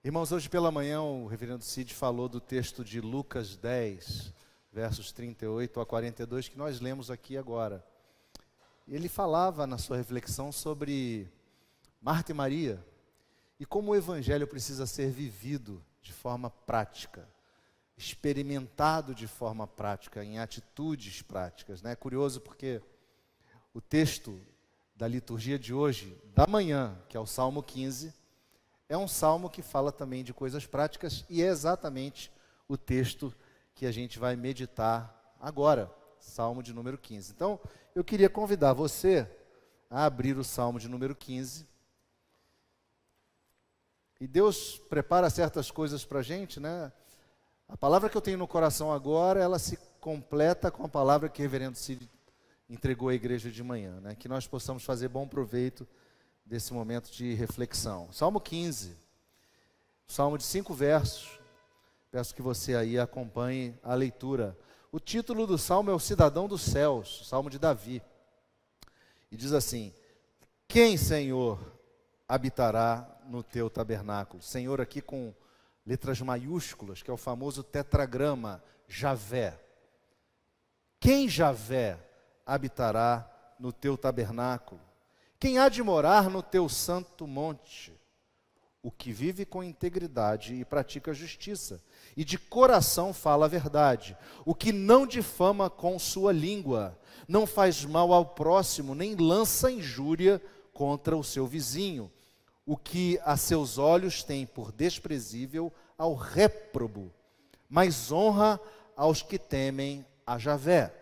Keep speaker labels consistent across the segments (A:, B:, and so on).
A: Irmãos, hoje pela manhã o reverendo Cid falou do texto de Lucas 10, versos 38 a 42, que nós lemos aqui agora. Ele falava na sua reflexão sobre Marta e Maria e como o evangelho precisa ser vivido de forma prática, experimentado de forma prática, em atitudes práticas, né? É curioso porque o texto da liturgia de hoje, da manhã, que é o Salmo 15, é um salmo que fala também de coisas práticas e é exatamente o texto que a gente vai meditar agora, Salmo de número 15. Então, eu queria convidar você a abrir o Salmo de número 15. E Deus prepara certas coisas para a gente, né? A palavra que eu tenho no coração agora, ela se completa com a palavra que o reverendo Cid entregou à igreja de manhã, né? Que nós possamos fazer bom proveito desse momento de reflexão. Salmo 15, salmo de 5 versos. Peço que você aí acompanhe a leitura. O título do salmo é O Cidadão dos Céus, salmo de Davi. E diz assim: quem, Senhor, habitará no teu tabernáculo? Senhor aqui com letras maiúsculas, que é o famoso tetragrama, Javé. Quem, Javé, habitará no teu tabernáculo? Quem há de morar no teu santo monte? O que vive com integridade e pratica justiça, e de coração fala a verdade. O que não difama com sua língua, não faz mal ao próximo, nem lança injúria contra o seu vizinho. O que a seus olhos tem por desprezível ao réprobo, mas honra aos que temem a Javé.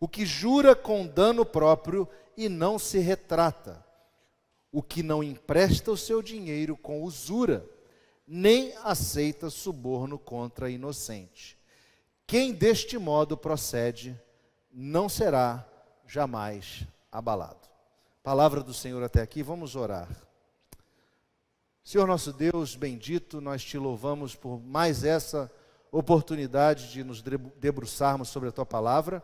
A: O que jura com dano próprio e não se retrata. O que não empresta o seu dinheiro com usura, nem aceita suborno contra inocente. Quem deste modo procede, não será jamais abalado. Palavra do Senhor até aqui, vamos orar. Senhor nosso Deus bendito, nós te louvamos por mais essa oportunidade de nos debruçarmos sobre a tua palavra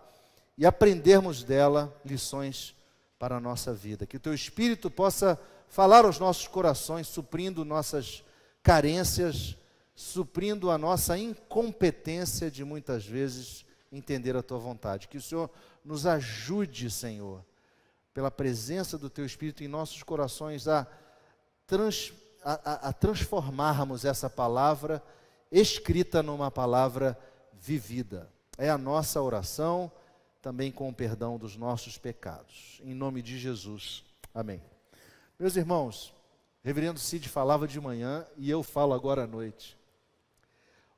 A: e aprendermos dela lições para a nossa vida. Que o teu Espírito possa falar aos nossos corações, suprindo nossas carências, suprindo a nossa incompetência de muitas vezes entender a tua vontade. Que o Senhor nos ajude, Senhor, pela presença do teu Espírito em nossos corações a transformarmos essa palavra escrita numa palavra vivida. É a nossa oração, também com o perdão dos nossos pecados. Em nome de Jesus. Amém. Meus irmãos, reverendo Cid falava de manhã e eu falo agora à noite.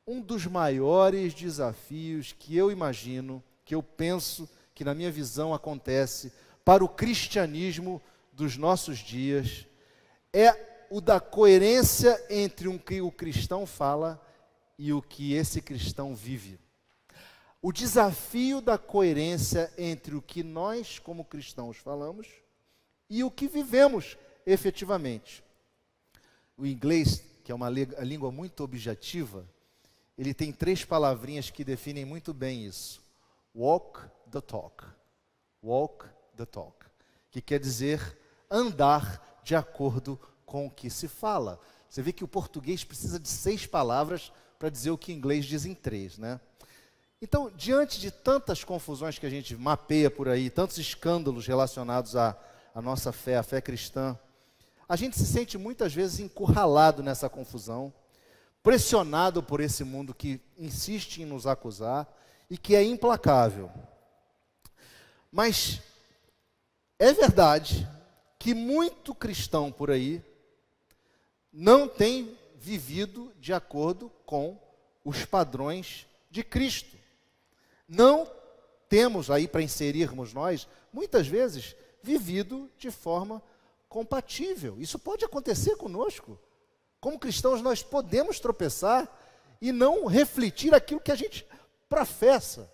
A: Um dos maiores desafios que eu imagino, que eu penso, que na minha visão acontece para o cristianismo dos nossos dias, é o da coerência entre o que o cristão fala e o que esse cristão vive. O desafio da coerência entre o que nós, como cristãos, falamos e o que vivemos efetivamente. O inglês, que é uma língua muito objetiva, ele tem 3 palavrinhas que definem muito bem isso. Walk the talk. Walk the talk. Que quer dizer andar de acordo com o que se fala. Você vê que o português precisa de 6 palavras para dizer o que o inglês diz em 3, né? Então, diante de tantas confusões que a gente mapeia por aí, tantos escândalos relacionados à nossa fé, à fé cristã, a gente se sente muitas vezes encurralado nessa confusão, pressionado por esse mundo que insiste em nos acusar e que é implacável. Mas é verdade que muito cristão por aí não tem vivido de acordo com os padrões de Cristo. Não temos aí, para inserirmos nós, muitas vezes, vivido de forma compatível. Isso pode acontecer conosco. Como cristãos, nós podemos tropeçar e não refletir aquilo que a gente professa.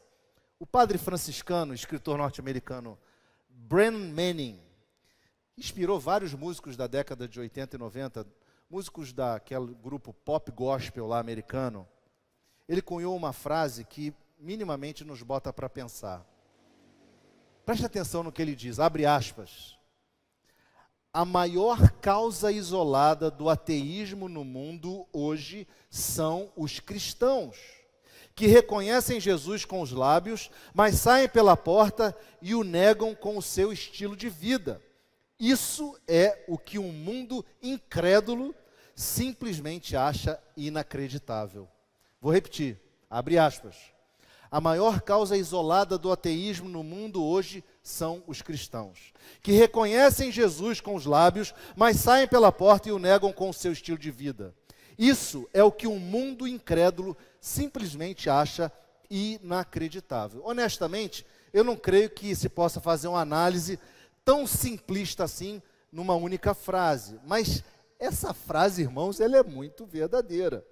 A: O padre franciscano, escritor norte-americano, Brennan Manning, inspirou vários músicos da década de 80 e 90, músicos daquele grupo pop gospel lá americano. Ele cunhou uma frase que minimamente nos bota para pensar. Preste atenção no que ele diz, abre aspas. a maior causa isolada do ateísmo no mundo hoje são os cristãos, que reconhecem Jesus com os lábios, mas saem pela porta e o negam com o seu estilo de vida. Isso é o que um mundo incrédulo simplesmente acha inacreditável. Vou repetir, abre aspas. A maior causa isolada do ateísmo no mundo hoje são os cristãos, que reconhecem Jesus com os lábios, mas saem pela porta e o negam com o seu estilo de vida. Isso é o que um mundo incrédulo simplesmente acha inacreditável. Honestamente, eu não creio que se possa fazer uma análise tão simplista assim numa única frase, mas essa frase, irmãos, ela é muito verdadeira.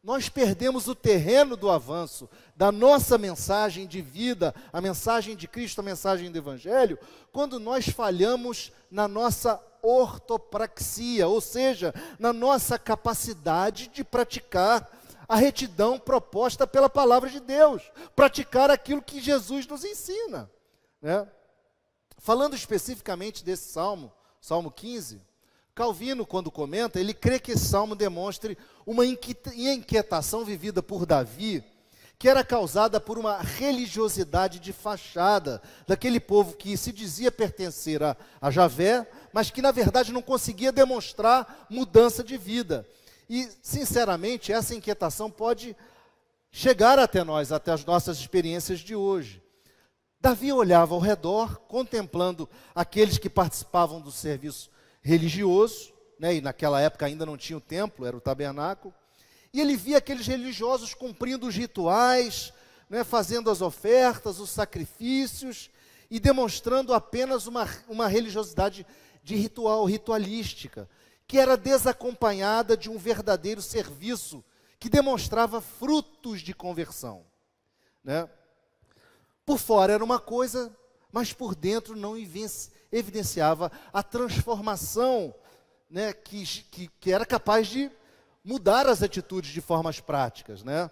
A: Nós perdemos o terreno do avanço da nossa mensagem de vida, a mensagem de Cristo, a mensagem do Evangelho, quando nós falhamos na nossa ortopraxia, ou seja, na nossa capacidade de praticar a retidão proposta pela palavra de Deus, praticar aquilo que Jesus nos ensina, né? Falando especificamente desse salmo, Salmo 15, Calvino, quando comenta, ele crê que esse salmo demonstre uma inquietação vivida por Davi, que era causada por uma religiosidade de fachada, daquele povo que se dizia pertencer a Javé, mas que na verdade não conseguia demonstrar mudança de vida. E, sinceramente, essa inquietação pode chegar até nós, até as nossas experiências de hoje. Davi olhava ao redor, contemplando aqueles que participavam do serviço religioso, né, e naquela época ainda não tinha o templo, era o tabernáculo, e ele via aqueles religiosos cumprindo os rituais, né, fazendo as ofertas, os sacrifícios, e demonstrando apenas uma religiosidade de ritual, ritualística, que era desacompanhada de um verdadeiro serviço, que demonstrava frutos de conversão, né? Por fora era uma coisa, mas por dentro não evidenciava a transformação, né, que era capaz de mudar as atitudes de formas práticas, né,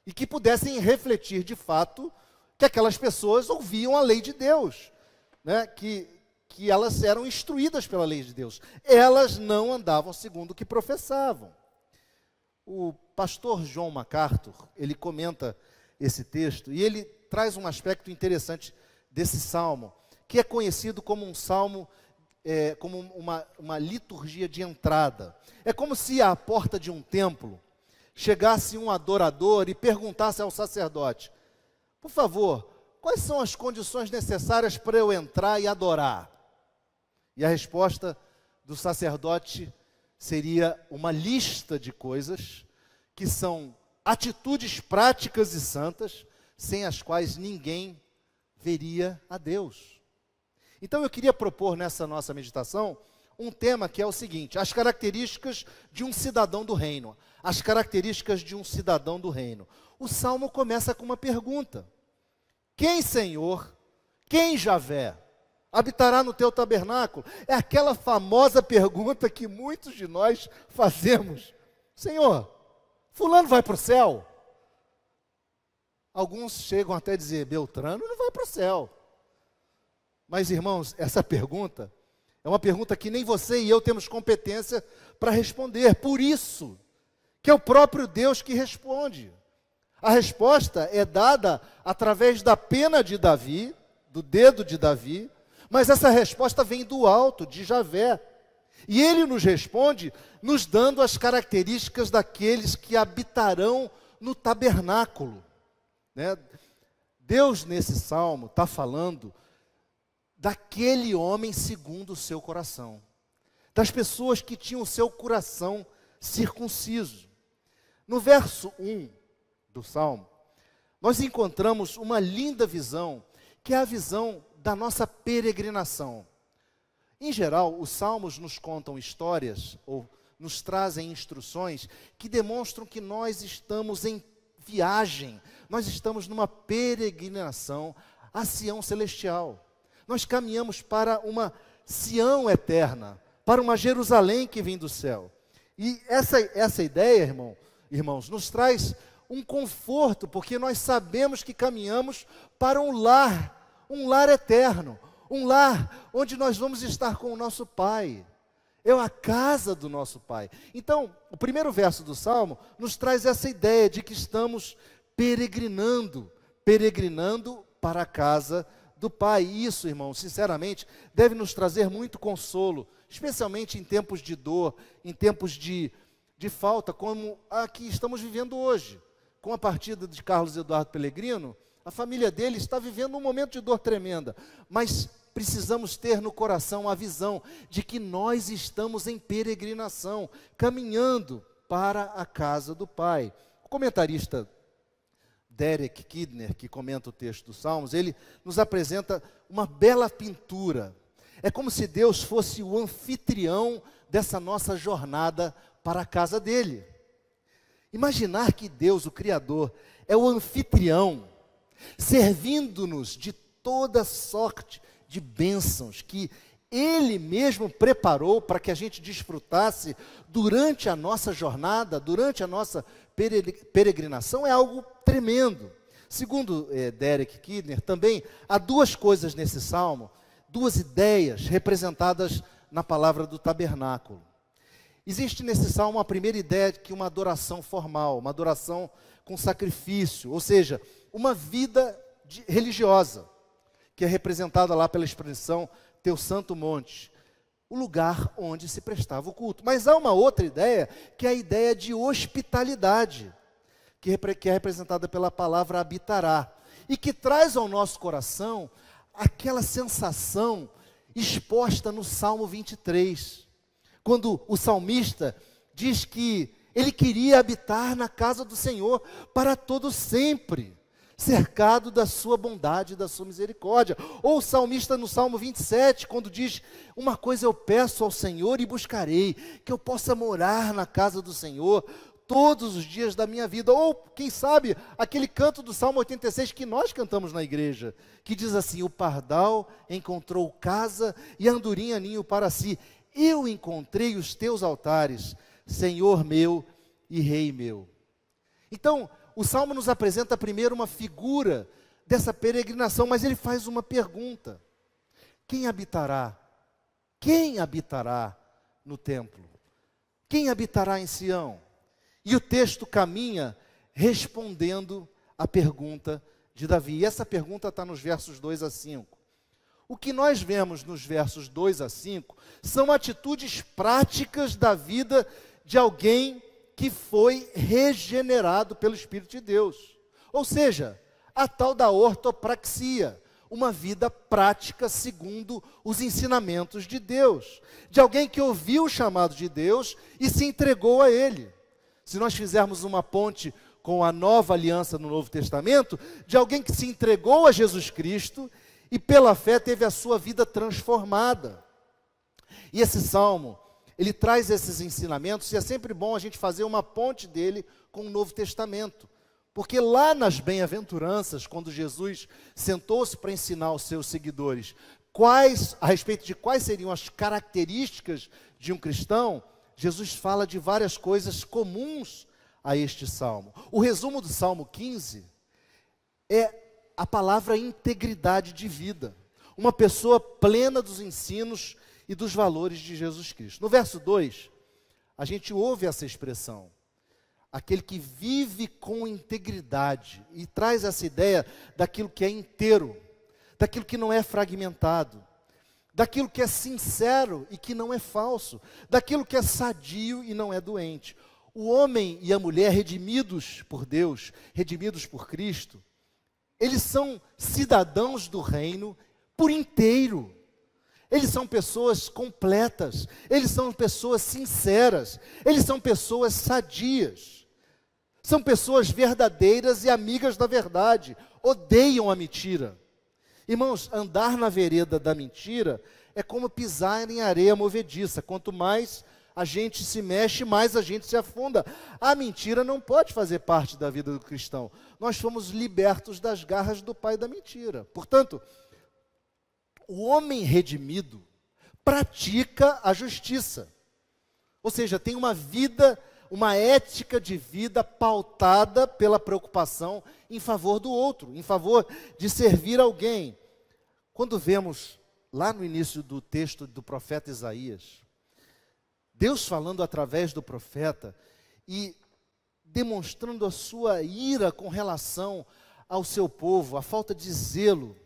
A: e que pudessem refletir de fato que aquelas pessoas ouviam a lei de Deus, né, que elas eram instruídas pela lei de Deus. Elas não andavam segundo o que professavam. O pastor John MacArthur, ele comenta esse texto e ele traz um aspecto interessante desse salmo, que é conhecido como um salmo, como uma liturgia de entrada. É como se à porta de um templo chegasse um adorador e perguntasse ao sacerdote: por favor, quais são as condições necessárias para eu entrar e adorar? E a resposta do sacerdote seria uma lista de coisas que são atitudes práticas e santas, sem as quais ninguém veria a Deus. Então eu queria propor nessa nossa meditação um tema que é o seguinte: as características de um cidadão do reino. As características de um cidadão do reino. O salmo começa com uma pergunta: quem, Senhor, quem, Javé, habitará no teu tabernáculo? É aquela famosa pergunta que muitos de nós fazemos: Senhor, fulano vai para o céu? Alguns chegam até a dizer: Beltrano não vai para o céu. Mas, irmãos, essa pergunta é uma pergunta que nem você e eu temos competência para responder. Por isso que é o próprio Deus que responde. A resposta é dada através da pena de Davi, do dedo de Davi, mas essa resposta vem do alto, de Javé. E ele nos responde nos dando as características daqueles que habitarão no tabernáculo, né? Deus, nesse salmo, está falando daquele homem segundo o seu coração, das pessoas que tinham o seu coração circunciso. No verso 1 do salmo, nós encontramos uma linda visão, que é a visão da nossa peregrinação. Em geral, os salmos nos contam histórias, ou nos trazem instruções, que demonstram que nós estamos em viagem, nós estamos numa peregrinação a Sião celestial. Nós caminhamos para uma Sião eterna, para uma Jerusalém que vem do céu. E essa ideia, irmãos, nos traz um conforto, porque nós sabemos que caminhamos para um lar eterno, um lar onde nós vamos estar com o nosso Pai. é a casa do nosso Pai. Então, o primeiro verso do Salmo nos traz essa ideia de que estamos peregrinando para a casa do Pai. E isso, irmãos, sinceramente, deve nos trazer muito consolo, especialmente em tempos de dor, em tempos de falta, como a que estamos vivendo hoje. Com a partida de Carlos Eduardo Pellegrino, a família dele está vivendo um momento de dor tremenda, mas precisamos ter no coração a visão de que nós estamos em peregrinação, caminhando para a casa do Pai. O comentarista Derek Kidner, que comenta o texto dos Salmos, ele nos apresenta uma bela pintura. É como se Deus fosse o anfitrião dessa nossa jornada para a casa dele. Imaginar que Deus, o Criador, é o anfitrião, servindo-nos de toda sorte de bênçãos que Ele mesmo preparou para que a gente desfrutasse durante a nossa jornada, durante a nossa peregrinação, é algo tremendo. Segundo Derek Kidner, também há duas coisas nesse salmo, duas ideias representadas na palavra do tabernáculo. Existe nesse salmo a primeira ideia de que uma adoração formal, uma adoração com sacrifício, ou seja, uma vida religiosa, que é representada lá pela expressão teu santo monte, o lugar onde se prestava o culto. Mas há uma outra ideia, que é a ideia de hospitalidade, que é representada pela palavra habitará, e que traz ao nosso coração aquela sensação exposta no Salmo 23, quando o salmista diz que ele queria habitar na casa do Senhor para todo sempre, cercado da sua bondade e da sua misericórdia. Ou o salmista no Salmo 27, quando diz, uma coisa eu peço ao Senhor e buscarei, que eu possa morar na casa do Senhor todos os dias da minha vida. Ou, quem sabe, aquele canto do Salmo 86 que nós cantamos na igreja, que diz assim, o pardal encontrou casa e a andorinha ninho para si. Eu encontrei os teus altares, Senhor meu e Rei meu. Então, o Salmo nos apresenta primeiro uma figura dessa peregrinação, mas ele faz uma pergunta. Quem habitará? Quem habitará no templo? Quem habitará em Sião? E o texto caminha respondendo a pergunta de Davi. E essa pergunta está nos versos 2 a 5. O que nós vemos nos versos 2 a 5 são atitudes práticas da vida de alguém que foi regenerado pelo Espírito de Deus. Ou seja, a tal da ortopraxia, uma vida prática segundo os ensinamentos de Deus, de alguém que ouviu o chamado de Deus e se entregou a Ele. Se nós fizermos uma ponte com a nova aliança no Novo Testamento, de alguém que se entregou a Jesus Cristo e pela fé teve a sua vida transformada. E esse salmo, ele traz esses ensinamentos, e é sempre bom a gente fazer uma ponte dele com o Novo Testamento. Porque lá nas bem-aventuranças, quando Jesus sentou-se para ensinar aos seus seguidores a respeito de quais seriam as características de um cristão, Jesus fala de várias coisas comuns a este salmo. O resumo do Salmo 15 é a palavra integridade de vida. Uma pessoa plena dos ensinos e dos valores de Jesus Cristo. No verso 2, a gente ouve essa expressão, aquele que vive com integridade, e traz essa ideia daquilo que é inteiro, daquilo que não é fragmentado, daquilo que é sincero e que não é falso, daquilo que é sadio e não é doente. O homem e a mulher redimidos por Deus, redimidos por Cristo, eles são cidadãos do reino por inteiro. Eles são pessoas completas, eles são pessoas sinceras, eles são pessoas sadias, são pessoas verdadeiras e amigas da verdade, odeiam a mentira. Irmãos, andar na vereda da mentira é como pisar em areia movediça. Quanto mais a gente se mexe, mais a gente se afunda. A mentira não pode fazer parte da vida do cristão. Nós fomos libertos das garras do pai da mentira. Portanto, o homem redimido pratica a justiça. Ou seja, tem uma vida, uma ética de vida pautada pela preocupação em favor do outro, em favor de servir alguém. Quando vemos lá no início do texto do profeta Isaías, Deus falando através do profeta e demonstrando a sua ira com relação ao seu povo, a falta de zelo,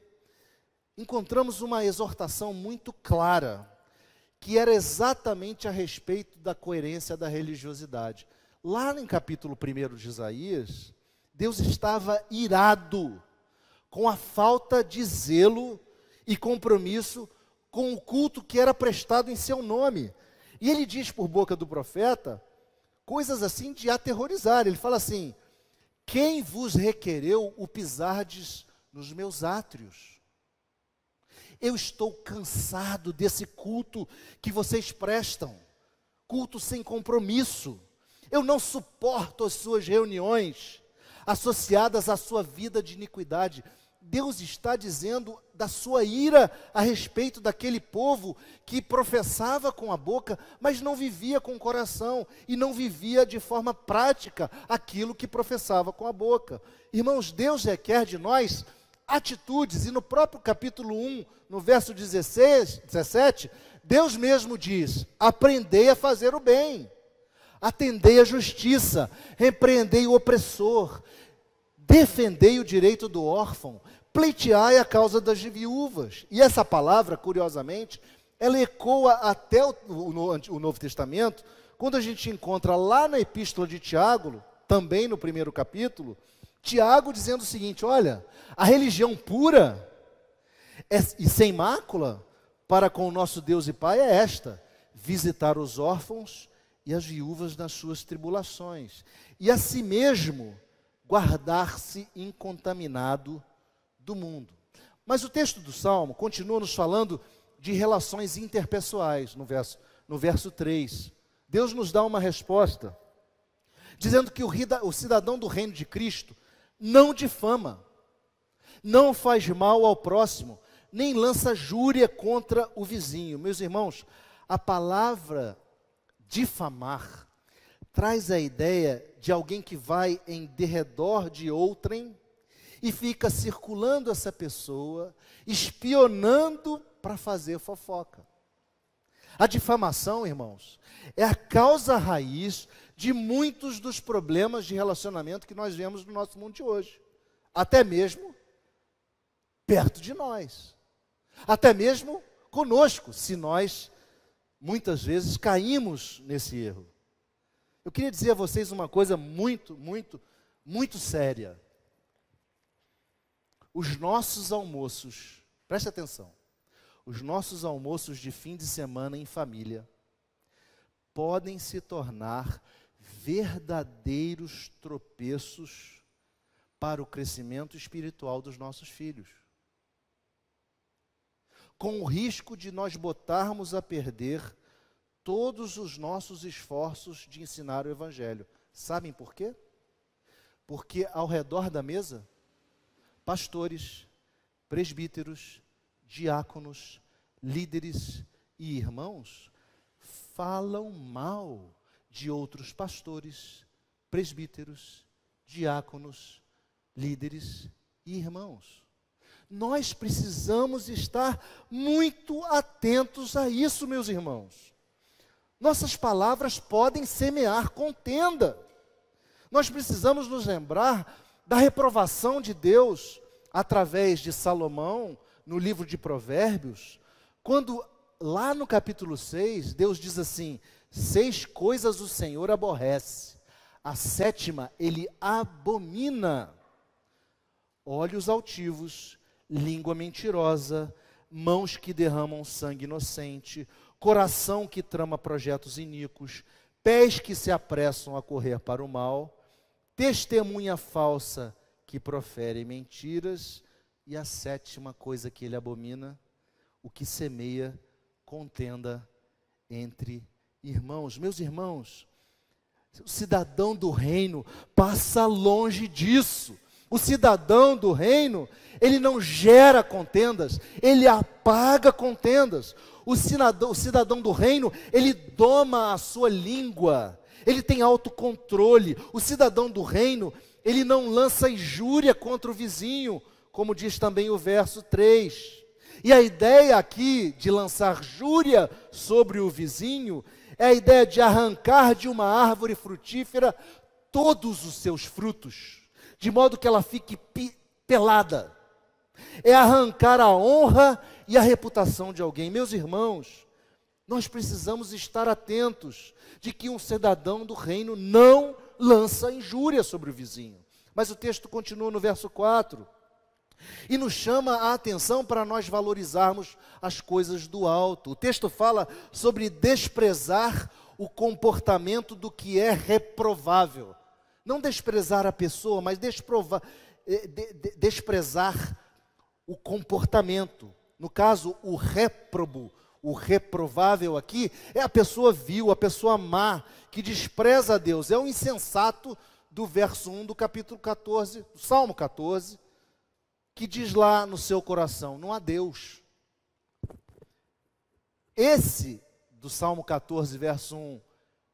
A: encontramos uma exortação muito clara, que era exatamente a respeito da coerência da religiosidade. Lá em capítulo 1 de Isaías, Deus estava irado com a falta de zelo e compromisso com o culto que era prestado em seu nome. E ele diz por boca do profeta coisas assim de aterrorizar. Ele fala assim: quem vos requereu o pisardes nos meus átrios? Eu estou cansado desse culto que vocês prestam, culto sem compromisso. Eu não suporto as suas reuniões associadas à sua vida de iniquidade. Deus está dizendo da sua ira a respeito daquele povo que professava com a boca, mas não vivia com o coração e não vivia de forma prática aquilo que professava com a boca. Irmãos, Deus requer de nós atitudes, e no próprio capítulo 1, no verso 17, Deus mesmo diz: aprendei a fazer o bem, atendei a justiça, repreendei o opressor, defendei o direito do órfão, pleiteai a causa das viúvas. E essa palavra, curiosamente, ela ecoa até o Novo Testamento, quando a gente encontra lá na epístola de Tiago, também no primeiro capítulo, Tiago dizendo o seguinte: olha, a religião pura e sem mácula para com o nosso Deus e Pai é esta: visitar os órfãos e as viúvas nas suas tribulações, e a si mesmo guardar-se incontaminado do mundo. Mas o texto do Salmo continua nos falando de relações interpessoais, no verso 3. Deus nos dá uma resposta, dizendo que o cidadão do reino de Cristo não difama, não faz mal ao próximo, nem lança júria contra o vizinho. Meus irmãos, a palavra difamar traz a ideia de alguém que vai em derredor de outrem e fica circulando essa pessoa, espionando para fazer fofoca. A difamação, irmãos, é a causa raiz de muitos dos problemas de relacionamento que nós vemos no nosso mundo de hoje. Até mesmo perto de nós. Até mesmo conosco, se nós muitas vezes caímos nesse erro. Eu queria dizer a vocês uma coisa muito séria. Os nossos almoços, preste atenção, os nossos almoços de fim de semana em família podem se tornar verdadeiros tropeços para o crescimento espiritual dos nossos filhos, com o risco de nós botarmos a perder todos os nossos esforços de ensinar o Evangelho. Sabem por quê? Porque ao redor da mesa, pastores, presbíteros, diáconos, líderes e irmãos falam mal de outros pastores, presbíteros, diáconos, líderes e irmãos. Nós precisamos estar muito atentos a isso, meus irmãos. Nossas palavras podem semear contenda. Nós precisamos nos lembrar da reprovação de Deus através de Salomão, no livro de Provérbios, quando lá no capítulo 6, Deus diz assim: 6 coisas o Senhor aborrece, a 7ª ele abomina: olhos altivos, língua mentirosa, mãos que derramam sangue inocente, coração que trama projetos iníquos, pés que se apressam a correr para o mal, testemunha falsa que profere mentiras, e a 7ª coisa que ele abomina, o que semeia contenda entre irmãos. Meus irmãos, o cidadão do reino passa longe disso. O cidadão do reino, ele não gera contendas, ele apaga contendas. O cidadão do reino, ele doma a sua língua, ele tem autocontrole. O cidadão do reino, ele não lança injúria contra o vizinho, como diz também o verso 3. E a ideia aqui de lançar júria sobre o vizinho é a ideia de arrancar de uma árvore frutífera todos os seus frutos, de modo que ela fique pelada. É arrancar a honra e a reputação de alguém. Meus irmãos, nós precisamos estar atentos de que um cidadão do reino não lança injúria sobre o vizinho. Mas o texto continua no verso 4 e nos chama a atenção para nós valorizarmos as coisas do alto. O texto fala sobre desprezar o comportamento do que é reprovável. Não desprezar a pessoa, mas desprezar o comportamento. No caso, o réprobo, o reprovável aqui, é a pessoa vil, a pessoa má, que despreza a Deus. É o insensato do verso 1 do capítulo 14, do Salmo 14, que diz lá no seu coração, não há Deus. Esse do Salmo 14, verso 1,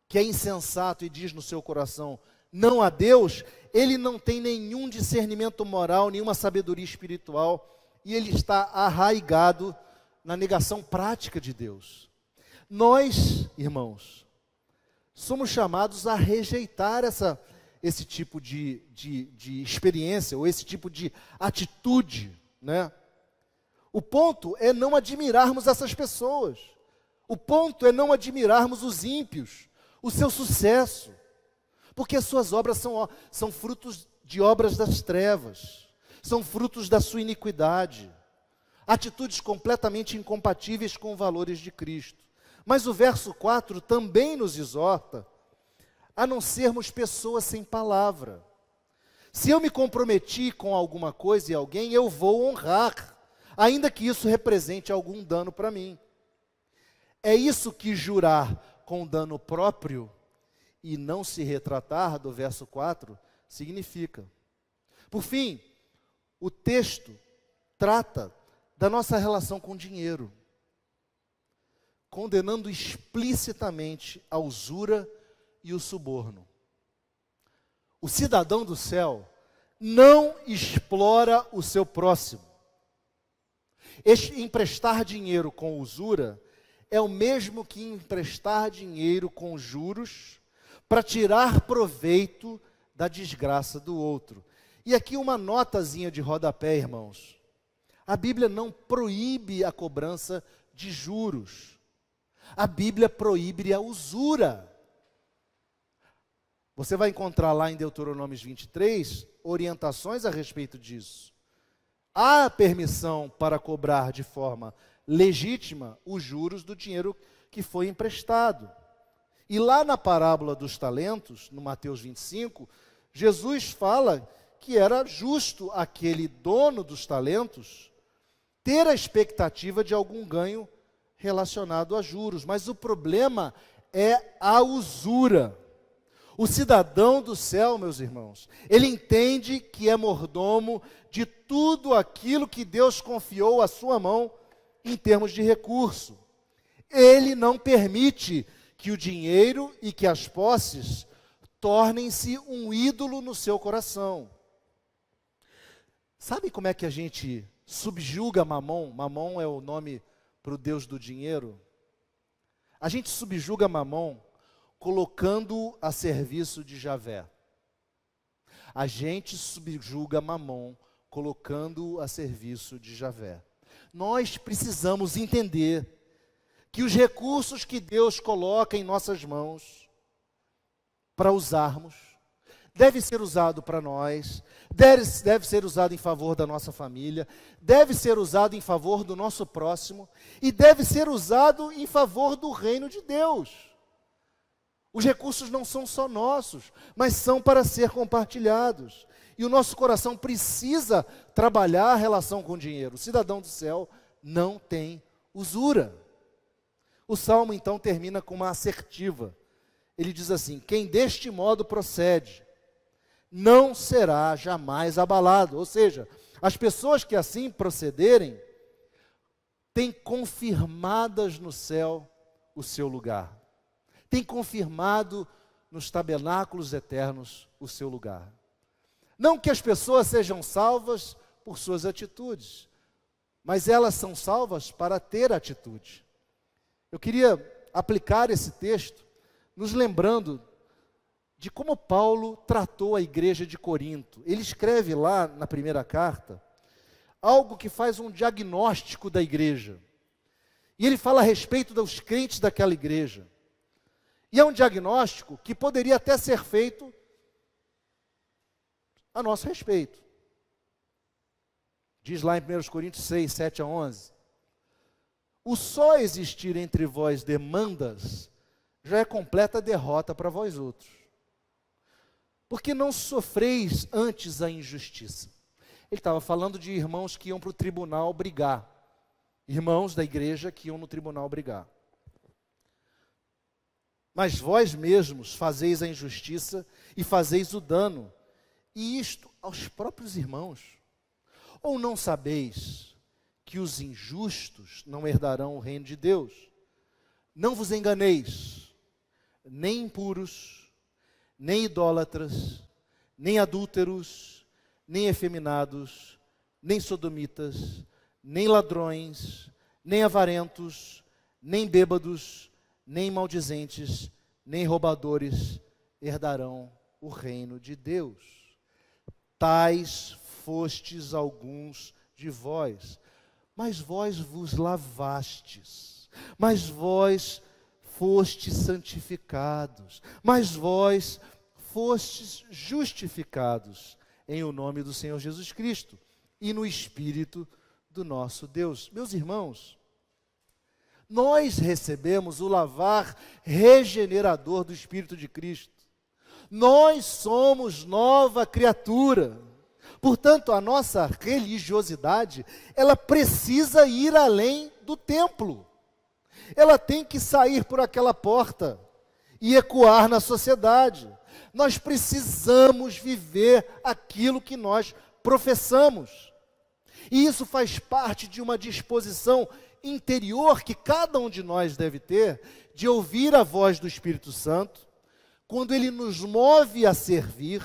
A: que é insensato e diz no seu coração, não há Deus, ele não tem nenhum discernimento moral, nenhuma sabedoria espiritual, e ele está arraigado na negação prática de Deus. Nós, irmãos, somos chamados a rejeitar esse tipo de experiência, ou esse tipo de atitude, né? O ponto é não admirarmos essas pessoas. O ponto é não admirarmos os ímpios, o seu sucesso, porque suas obras são frutos de obras das trevas, são frutos da sua iniquidade, atitudes completamente incompatíveis com os valores de Cristo. Mas o verso 4 também nos exorta a não sermos pessoas sem palavra. Se eu me comprometi com alguma coisa e alguém, eu vou honrar, ainda que isso represente algum dano para mim. É isso que jurar com dano próprio e não se retratar, do verso 4, significa. Por fim, o texto trata da nossa relação com o dinheiro, condenando explicitamente a usura e o suborno. O cidadão do céu não explora o seu próximo. Emprestar dinheiro com usura é o mesmo que emprestar dinheiro com juros para tirar proveito da desgraça do outro. E aqui uma notazinha de rodapé, irmãos. A Bíblia não proíbe a cobrança de juros. A Bíblia proíbe a usura. Você vai encontrar lá em Deuteronômio 23 orientações a respeito disso. Há permissão para cobrar de forma legítima os juros do dinheiro que foi emprestado. E lá na parábola dos talentos, no Mateus 25, Jesus fala que era justo aquele dono dos talentos ter a expectativa de algum ganho relacionado a juros. Mas o problema é a usura. O cidadão do céu, meus irmãos, ele entende que é mordomo de tudo aquilo que Deus confiou à sua mão em termos de recurso. Ele não permite que o dinheiro e que as posses tornem-se um ídolo no seu coração. Sabe como é que a gente subjuga Mamon? Mamon é o nome para o Deus do dinheiro. A gente subjuga Mamon colocando-o a serviço de Javé. A gente subjuga Mamon colocando-o a serviço de Javé. Nós precisamos entender que os recursos que Deus coloca em nossas mãos para usarmos, deve ser usado para nós, deve ser usado em favor da nossa família, deve ser usado em favor do nosso próximo e deve ser usado em favor do reino de Deus. Os recursos não são só nossos, mas são para ser compartilhados. E o nosso coração precisa trabalhar a relação com o dinheiro. O cidadão do céu não tem usura. O Salmo então termina com uma assertiva. Ele diz assim: quem deste modo procede, não será jamais abalado. Ou seja, as pessoas que assim procederem, têm confirmadas no céu o seu lugar. Tem confirmado nos tabernáculos eternos o seu lugar. Não que as pessoas sejam salvas por suas atitudes, mas elas são salvas para ter atitude. Eu queria aplicar esse texto, nos lembrando de como Paulo tratou a igreja de Corinto. Ele escreve lá na primeira carta algo que faz um diagnóstico da igreja. E ele fala a respeito dos crentes daquela igreja. E é um diagnóstico que poderia até ser feito a nosso respeito. Diz lá em 1 Coríntios 6, 7 a 11. O só existir entre vós demandas já é completa derrota para vós outros. Porque não sofreis antes a injustiça. Ele estava falando de irmãos que iam para o tribunal brigar. Irmãos da igreja que iam no tribunal brigar. Mas vós mesmos fazeis a injustiça e fazeis o dano, e isto aos próprios irmãos. Ou não sabeis que os injustos não herdarão o reino de Deus? Não vos enganeis, nem impuros, nem idólatras, nem adúlteros, nem efeminados, nem sodomitas, nem ladrões, nem avarentos, nem bêbados, nem maldizentes, nem roubadores herdarão o reino de Deus. Tais fostes alguns de vós, mas vós vos lavastes, mas vós fostes santificados, mas vós fostes justificados em o nome do Senhor Jesus Cristo e no Espírito do nosso Deus. Meus irmãos, nós recebemos o lavar regenerador do Espírito de Cristo. Nós somos nova criatura. Portanto, a nossa religiosidade, ela precisa ir além do templo. Ela tem que sair por aquela porta e ecoar na sociedade. Nós precisamos viver aquilo que nós professamos. E isso faz parte de uma disposição interior que cada um de nós deve ter, de ouvir a voz do Espírito Santo, quando ele nos move a servir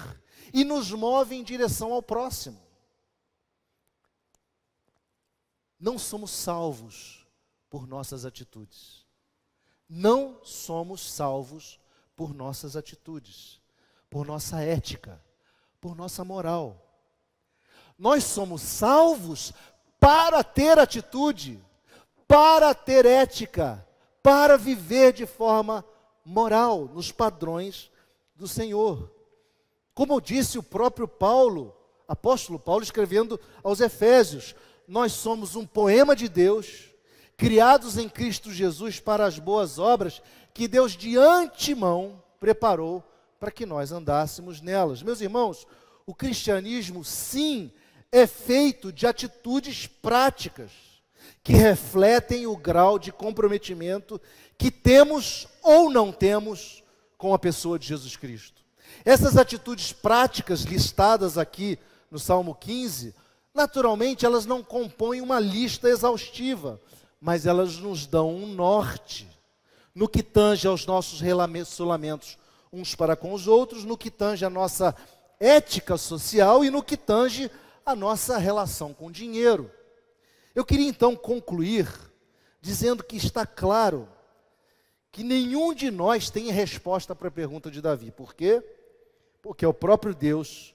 A: e nos move em direção ao próximo. Não somos salvos por nossas atitudes. Não somos salvos por nossas atitudes, por nossa ética, por nossa moral. Nós somos salvos para ter atitude, para ter ética, para viver de forma moral, nos padrões do Senhor. Como disse o próprio Paulo, apóstolo Paulo, escrevendo aos Efésios, nós somos um poema de Deus, criados em Cristo Jesus para as boas obras, que Deus de antemão preparou para que nós andássemos nelas. Meus irmãos, o cristianismo, sim, é feito de atitudes práticas, que refletem o grau de comprometimento que temos ou não temos com a pessoa de Jesus Cristo. Essas atitudes práticas listadas aqui no Salmo 15, naturalmente elas não compõem uma lista exaustiva, mas elas nos dão um norte no que tange aos nossos relacionamentos uns para com os outros, no que tange a nossa ética social e no que tange a nossa relação com o dinheiro. Eu queria então concluir dizendo que está claro que nenhum de nós tem resposta para a pergunta de Davi. Por quê? Porque é o próprio Deus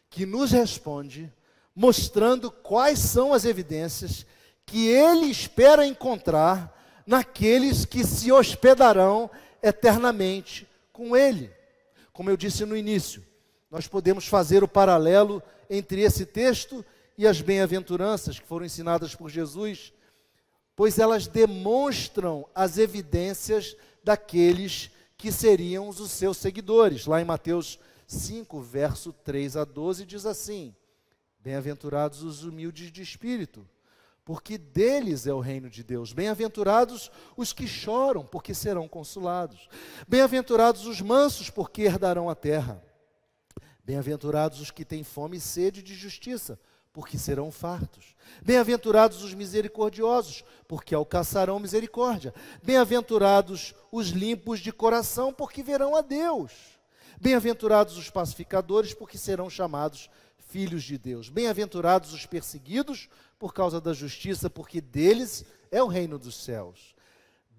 A: que nos responde, mostrando quais são as evidências que Ele espera encontrar naqueles que se hospedarão eternamente com Ele. Como eu disse no início, nós podemos fazer o paralelo entre esse texto e as bem-aventuranças que foram ensinadas por Jesus, pois elas demonstram as evidências daqueles que seriam os seus seguidores. Lá em Mateus 5, verso 3 a 12, diz assim: bem-aventurados os humildes de espírito, porque deles é o reino de Deus. Bem-aventurados os que choram, porque serão consolados. Bem-aventurados os mansos, porque herdarão a terra. Bem-aventurados os que têm fome e sede de justiça, porque serão fartos. Bem-aventurados os misericordiosos, porque alcançarão misericórdia. Bem-aventurados os limpos de coração, porque verão a Deus. Bem-aventurados os pacificadores, porque serão chamados filhos de Deus. Bem-aventurados os perseguidos por causa da justiça, porque deles é o reino dos céus.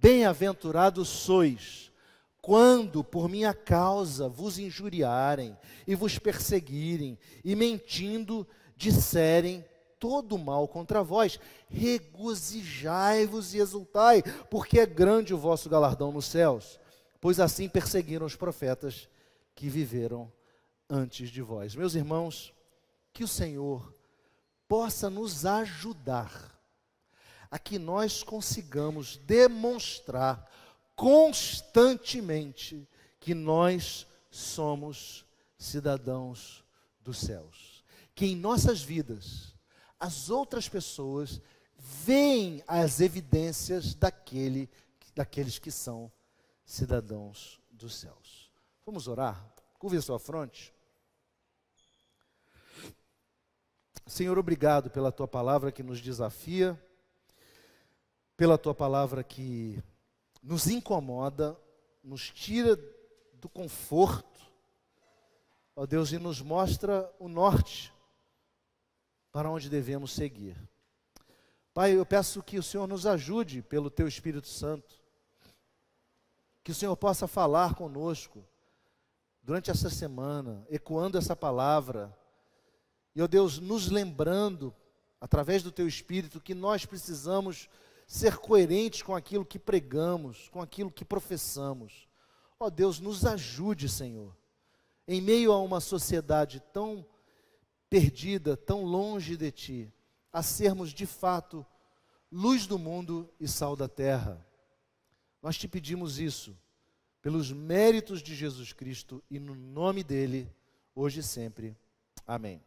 A: Bem-aventurados sois, quando por minha causa vos injuriarem e vos perseguirem, e mentindo disserem todo mal contra vós. Regozijai-vos e exultai, porque é grande o vosso galardão nos céus, pois assim perseguiram os profetas que viveram antes de vós. Meus irmãos, que o Senhor possa nos ajudar a que nós consigamos demonstrar constantemente que nós somos cidadãos dos céus. Que em nossas vidas, as outras pessoas veem as evidências daqueles que são cidadãos dos céus. Vamos orar? Curve a sua fronte. Senhor, obrigado pela tua palavra que nos desafia, pela tua palavra que nos incomoda, nos tira do conforto, ó Deus, e nos mostra o norte para onde devemos seguir. Pai, eu peço que o Senhor nos ajude pelo teu Espírito Santo, que o Senhor possa falar conosco durante essa semana, ecoando essa palavra, e ó Deus, nos lembrando, através do teu Espírito, que nós precisamos ser coerentes com aquilo que pregamos, com aquilo que professamos. Ó Deus, nos ajude, Senhor, em meio a uma sociedade tão perdida, tão longe de Ti, a sermos de fato luz do mundo e sal da terra. Nós te pedimos isso, pelos méritos de Jesus Cristo e no nome dEle, hoje e sempre. Amém.